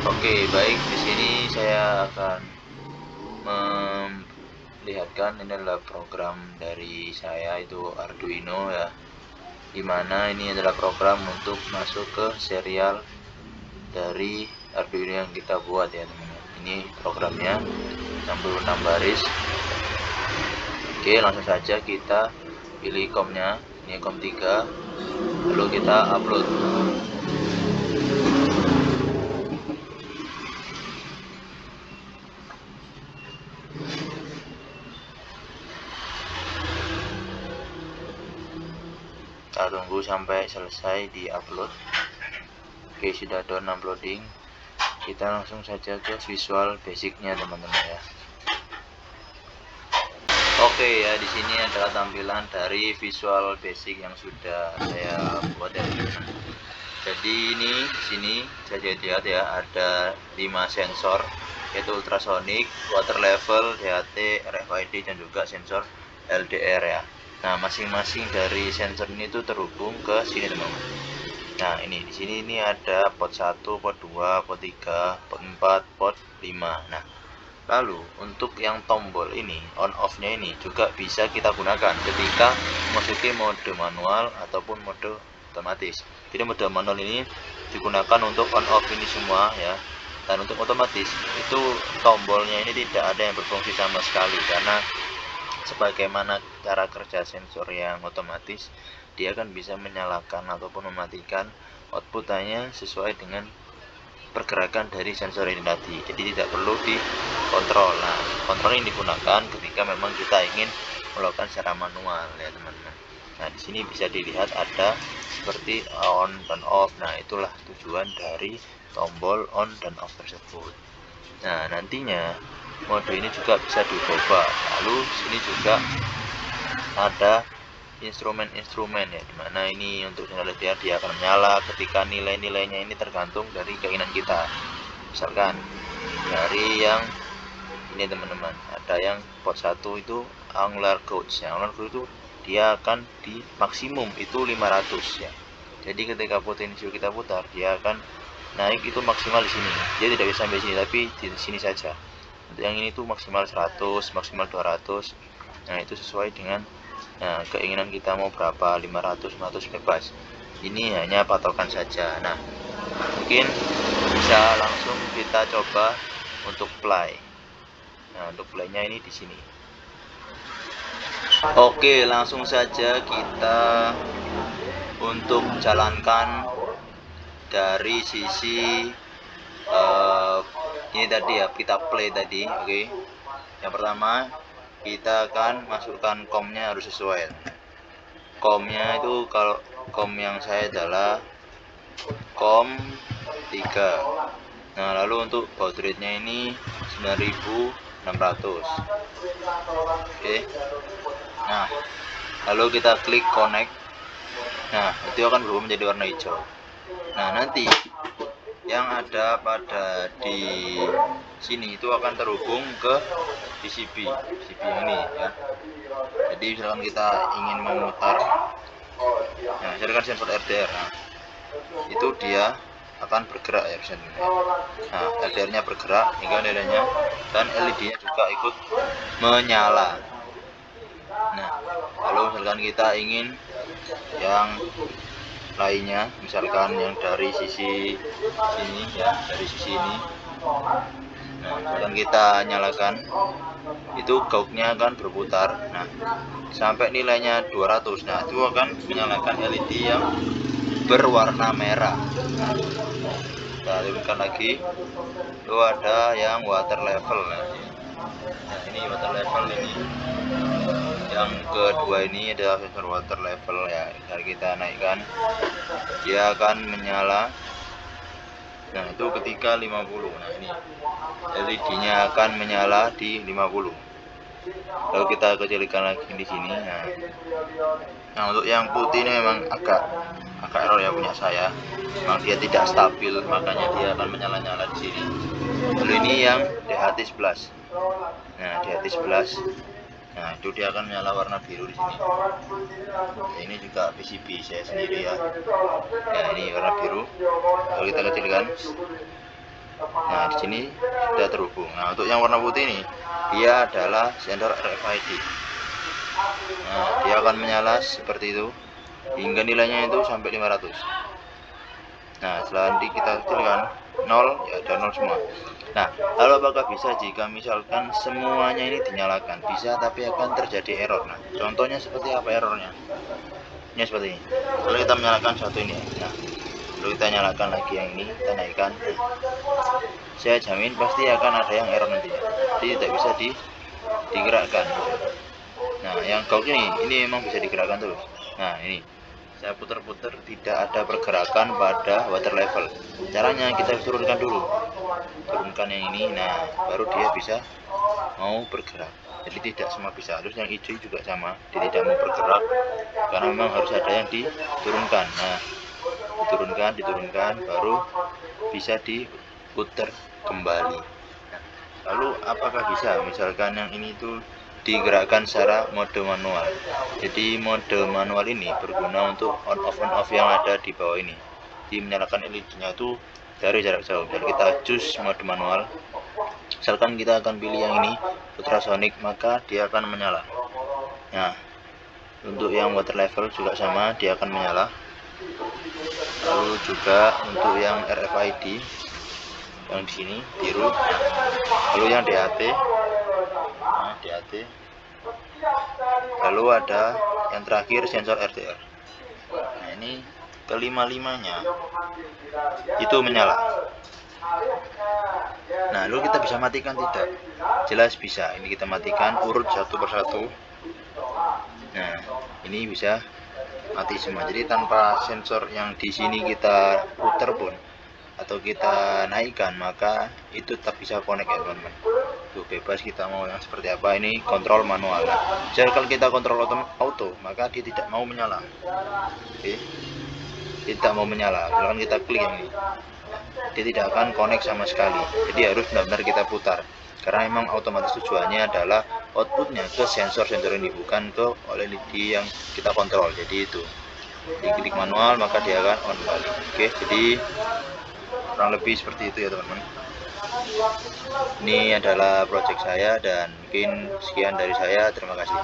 Oke, baik. Di sini saya akan memperlihatkan ini adalah program dari saya, itu Arduino ya. Dimana ini adalah program untuk masuk ke serial dari Arduino yang kita buat ya teman-teman. Ini programnya 66 baris. Oke, langsung saja kita pilih COM-nya. Ini COM 3. Lalu kita upload. Kita tunggu sampai selesai di upload. Oke, sudah done uploading. Kita langsung saja ke visual basicnya teman-teman ya. Oke ya, di sini adalah tampilan dari visual basic yang sudah saya buat ya teman-teman. Jadi ini di sini saya lihat ya, ada 5 sensor, yaitu ultrasonic, water level, DHT, RFID, dan juga sensor LDR ya. Nah, masing-masing dari sensor ini tuh terhubung ke sini teman-teman. Nah, ini di sini ini ada port 1, port 2, port 3, port 4, port 5. Nah, lalu untuk yang tombol ini, on off-nya ini juga bisa kita gunakan ketika memasuki mode manual ataupun mode otomatis. Jadi mode manual ini digunakan untuk on off ini semua ya. Dan untuk otomatis itu tombolnya ini tidak ada yang berfungsi sama sekali, karena sebagaimana cara kerja sensor yang otomatis, dia akan bisa menyalakan ataupun mematikan output-nya sesuai dengan pergerakan dari sensor ini tadi. Jadi tidak perlu dikontrol. Nah, kontrol ini digunakan ketika memang kita ingin melakukan secara manual ya teman-teman. Nah, di sini bisa dilihat ada seperti on dan off. Nah, itulah tujuan dari tombol on dan off tersebut. Nah, nantinya mode ini juga bisa diubah. Lalu sini juga ada instrumen-instrumen ya, dimana ini untuk sinyal LDR dia akan menyala ketika nilai-nilainya ini tergantung dari keinginan kita. Misalkan dari yang ini teman-teman, ada yang port 1 itu angular gauge ya. Angular gauge itu dia akan di maksimum itu 500 ya. Jadi ketika potensial kita putar, dia akan naik itu maksimal di sini. Dia tidak bisa sampai sini, tapi di sini saja. Untuk yang ini tuh maksimal 100, maksimal 200. Nah, itu sesuai dengan keinginan kita mau berapa, 500, 500 bebas. Ini hanya patokan saja. Nah, mungkin bisa langsung kita coba untuk play. Nah, untuk playnya ini di sini. Oke, langsung saja kita untuk jalankan dari sisi ini tadi ya, kita play tadi. Oke, yang pertama kita akan masukkan COM-nya harus sesuai. COM-nya itu, kalau COM yang saya adalah COM 3. Nah, lalu untuk baud rate-nya ini 9600. Oke. Nah, lalu kita klik connect. Nah, itu akan berubah menjadi warna hijau. Nah, nanti yang ada pada di sini itu akan terhubung ke PCB yang ini ya. Jadi misalkan kita ingin memutar, nah misalkan sensor RDR, nah, itu dia akan bergerak ya bisa. Nah, LDR-nya bergerak hingga nilainya, dan LED-nya juga ikut menyala. Nah, lalu misalkan kita ingin yang lainnya, misalkan yang dari sisi sini ya, dari sisi ini. Nah, misalkan kita nyalakan, itu gauknya akan berputar. Nah, sampai nilainya 200. Nah, itu akan menyalakan LED yang berwarna merah. Nah, kita turunkan lagi. Itu ada yang water level. Nah, ini water level ini. Yang kedua ini adalah sensor water level ya. Jika kita naikkan, dia akan menyala. Nah, itu ketika 50. Nah, ini LED-nya akan menyala di 50. Lalu kita kecilkan lagi di sini. Nah, untuk yang putih ini memang agak error ya punya saya. Memang dia tidak stabil, makanya dia akan menyala-nyala di sini. Lalu ini yang DHT11. Nah, DHT11. Nah, itu dia akan menyala warna biru di sini. Nah, ini juga PCB saya sendiri ya. Nah, ini warna biru. Lalu kita kecilkan. Nah, di sini sudah terhubung. Nah, untuk yang warna putih ini, dia adalah sensor RFID. Nah, dia akan menyala seperti itu hingga nilainya itu sampai 500. Nah, setelah nanti kita kecilkan 0, ya ada 0 semua. Nah, lalu apakah bisa jika misalkan semuanya ini dinyalakan? Bisa, tapi akan terjadi error. Nah, contohnya seperti apa errornya? Ini seperti ini. Kalau kita menyalakan satu ini, nah, lalu kita nyalakan lagi yang ini, kita naikkan. Saya jamin pasti akan ada yang error nanti. Jadi tidak bisa digerakkan. Nah, yang gawk ini memang bisa digerakkan terus. Nah, ini saya putar-putar, tidak ada pergerakan pada water level. Caranya kita harus turunkan dulu, turunkan yang ini. Nah, baru dia bisa mau bergerak. Jadi tidak semua bisa. Terus yang hijau juga sama, dia tidak mau bergerak karena memang harus ada yang diturunkan. Nah, diturunkan baru bisa diputar kembali. Nah, lalu apakah bisa misalkan yang ini tuh digerakkan secara mode manual? Jadi mode manual ini berguna untuk on off yang ada di bawah ini. Jadi menyalakan LED-nya itu dari jarak jauh. Dan kita choose mode manual. Misalkan kita akan pilih yang ini, ultrasonic, maka dia akan menyala. Nah, untuk yang water level juga sama, dia akan menyala. Lalu juga untuk yang RFID yang di sini biru. Lalu yang DAT, nah, DAT. Lalu ada yang terakhir sensor RDR. Nah, ini kelima-limanya itu menyala. Nah, lalu kita bisa matikan tidak? Jelas bisa. Ini kita matikan urut satu persatu. Nah, ini bisa mati semua. Jadi tanpa sensor yang di sini kita putar pun atau kita naikkan, maka itu tetap bisa connect ya teman-teman. Tuh, bebas kita mau yang seperti apa. Ini kontrol manual. Nah, kalau kita kontrol auto, maka dia tidak mau menyala. Oke, tidak mau menyala. Misalkan kita klik yang ini, dia tidak akan connect sama sekali. Jadi harus benar-benar kita putar. Karena memang otomatis tujuannya adalah outputnya ke sensor-sensor ini, bukan ke LED yang kita kontrol. Jadi itu diklik manual maka dia akan on kembali. Oke, jadi kurang lebih seperti itu ya teman-teman. Ini adalah project saya dan mungkin sekian dari saya. Terima kasih.